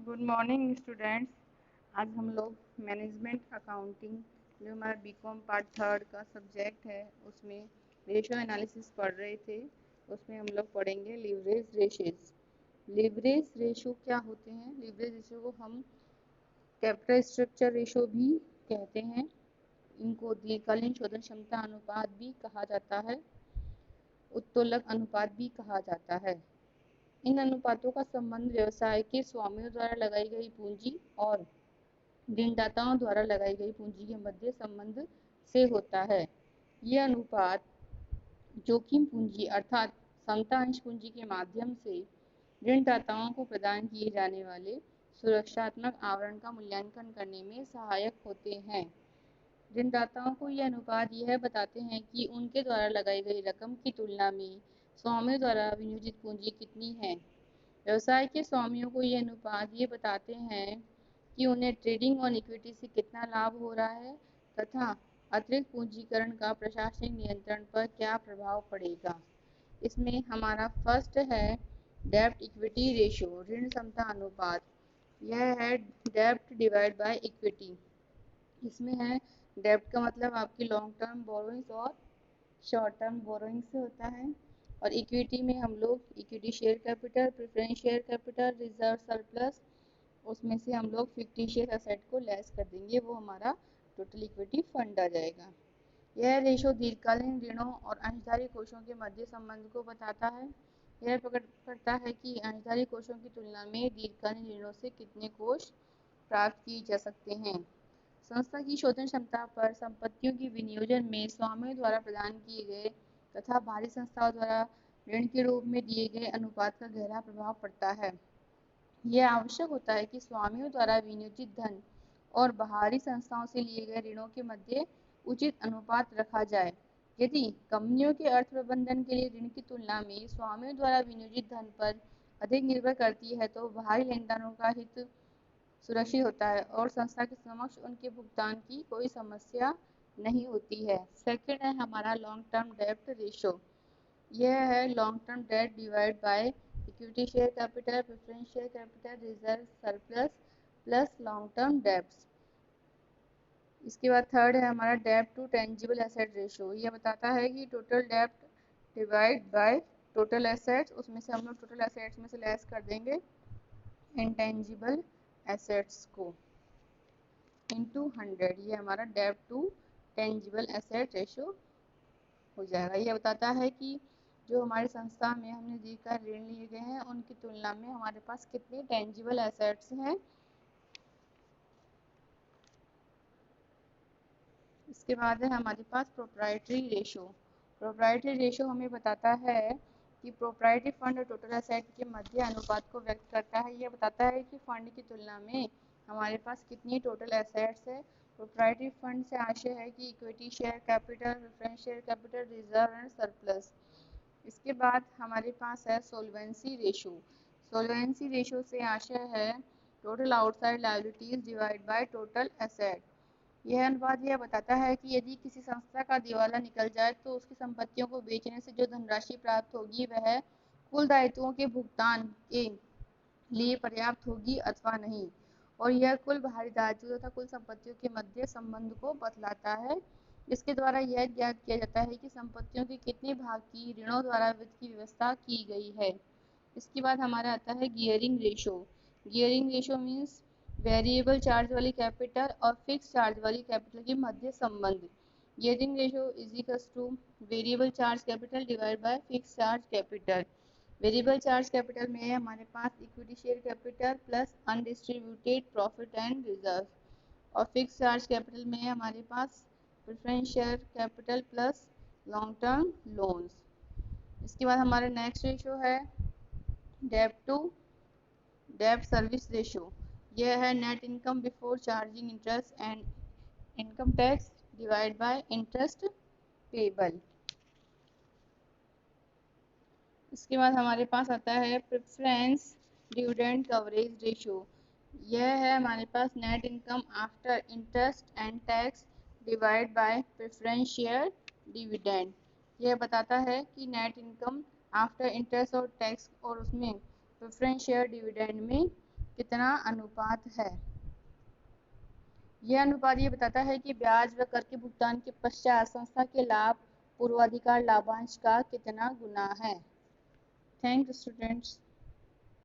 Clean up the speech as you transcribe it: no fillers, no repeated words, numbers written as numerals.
Good morning students. आज हम लोग मैनेजमेंट अकाउंटिंग जो हमारा बीकॉम पार्ट थर्ड का सब्जेक्ट है उसमें रेशो एनालिसिस पढ़ रहे थे। उसमें हम लोग पढ़ेंगे लीवरेज रेशेस। लीवरेज रेशो क्या होते हैं? लीवरेज रेशो को हम कैपिटल स्ट्रक्चर रेशो भी कहते हैं। इनको दीर्घकालीन शोधन क्षमता अनुपात भी कहा जाता है, उत्तोलक अनुपात भी कहा जाता है। इन अनुपातों का संबंध व्यवसाय के स्वामियों द्वारा लगाई गई पूंजी और ऋणदाताओं द्वारा लगाई गई पूंजी के मध्य संबंध से होता है। यह अनुपात जोखिम पूंजी अर्थात समता अंश पूंजी के माध्यम से ऋणदाताओं को प्रदान किए जाने वाले सुरक्षात्मक आवरण का मूल्यांकन करने में सहायक होते हैं। ऋणदाताओं को यह अनुपात यह बताते हैं कि उनके द्वारा लगाई गई रकम की तुलना में स्वामियों द्वारा विनियोजित पूंजी कितनी है। व्यवसाय के स्वामियों को ये अनुपात ये बताते हैं कि उन्हें ट्रेडिंग और इक्विटी से कितना लाभ हो रहा है तथा अतिरिक्त पूंजीकरण का प्रशासनिक नियंत्रण पर क्या प्रभाव पड़ेगा। इसमें हमारा फर्स्ट है डेब्ट इक्विटी रेशो, ऋण क्षमता अनुपात। यह है डेब्ट डिवाइड बाय इक्विटी। इसमें है डेब्ट का मतलब आपकी लॉन्ग टर्म बोरोइंग्स और शॉर्ट टर्म बोरोइंग से होता है। और इक्विटी में हम लोग equity share capital, preference share capital, reserve surplus, उसमें से हम लोग फिक्टिशियस एसेट को लेस कर देंगे, वो हमारा टोटल इक्विटी फंड आ जाएगा। यह रेशो दीर्घकालीन ऋणों और अंशधारी कोषों के मध्य संबंध को बताता है। यह प्रकट करता है कि अंशधारी कोषों की तुलना में दीर्घकालीन ऋणों से कितने कोष प्राप्त किए जा सकते हैं। संस्था की शोधन क्षमता पर संपत्तियों के विनियोजन में स्वामियों द्वारा प्रदान किए गए तथा बाहरी संस्थाओं द्वारा ऋण के रूप में दिए गए अनुपात का गहरा प्रभाव पड़ता है। यह आवश्यक होता है कि स्वामियों द्वारा विनियोजित धन और बाहरी संस्थाओं से लिए गए ऋणों के मध्य उचित अनुपात रखा जाए। यदि कंपनियों के अर्थ प्रबंधन के लिए ऋण की तुलना में स्वामियों द्वारा विनियोजित धन पर अधिक निर्भर करती है तो बाहरी लेनदारों का हित सुरक्षित होता है और संस्था के समक्ष उनके भुगतान की कोई समस्या नहीं होती है। सेकंड है हमारा लॉन्ग टर्म डेब्ट रेशो। यह है long term debt divide by equity share capital, preference share capital, reserve surplus plus long term debts. इसके बाद थर्ड है हमारा डेब्ट टू टेंजिबल एसेट रेशो। यह बताता है कि टोटल डेब्ट डिवाइड बाय टोटल एसेट्स, उसमें से हम लोग टोटल एसेट्स में से लेस कर देंगे इंटेंजिबल एसेट्स को इनटू 100। ये हमारा डेब्ट टू टेंजिबल एसेट रेशो हो जाएगा। यह बताता है कि जो हमारी संस्था में हमने दीर्घकाल ऋण लिए गए हैं उनकी तुलना में हमारे पास कितने टेंजिबल एसेट्स हैं। इसके बाद है हमारे पास प्रोप्राइटरी रेशो। प्रोप्राइटरी रेशो हमें बताता है कि प्रोप्राइटरी फंड और टोटल एसेट के मध्य अनुपात को व्यक्त करता है। यह बताता है कि फंड की तुलना में हमारे पास कितनी टोटल एसेट्स है। प्रोप्राइटरी फंड से आशय है कि equity share capital, preference share capital, reserve and surplus. इसके बाद हमारे पास है सोल्वेंसी रेशो। सोल्वेंसी रेशो से आशय है total outside liabilities divide by total asset. यह अनुपात यह बताता है कि यदि किसी संस्था का दिवाला निकल जाए तो उसकी संपत्तियों को बेचने से जो धनराशि प्राप्त होगी वह कुल दायित्वों के भुगतान के लिए पर्याप्त होगी अथवा नहीं। और यह कुल बाहरी दायित्व तथा कुल संपत्तियों के मध्य संबंध को बतलाता है। इसके द्वारा यह ज्ञात किया जाता है कि संपत्तियों के कितने भाग की ऋणों द्वारा वित्त की व्यवस्था की गई है। इसके बाद हमारा आता है gearing ratio. Gearing ratio means variable charge वाली कैपिटल और फिक्स चार्ज वाली कैपिटल के मध्य संबंध। Gearing ratio is equals to variable charge capital divide by fix charge capital. Variable charge capital में है हमारे पास equity share capital plus undistributed profit and reserve, और फिक्स चार्ज कैपिटल में है हमारे पास preference share capital plus long term loans. इसके बाद हमारा नेक्स्ट रेशो है डेब्ट टू डेब्ट सर्विस रेशो। यह है net income before charging interest and income tax divide bye interest payable. इसके बाद हमारे पास आता है प्रेफरेंस डिविडेंड कवरेज रेशो। यह है हमारे पास net income after interest and tax divide by preference share dividend. यह बताता है कि नेट इनकम आफ्टर इंटरेस्ट और टैक्स और उसमें प्रेफरेंस शेयर डिविडेंड में कितना अनुपात है। यह अनुपात ये बताता है कि ब्याज व कर के भुगतान के पश्चात संस्था के लाभ पूर्वाधिकार लाभांश का कितना गुना है। Thank you students.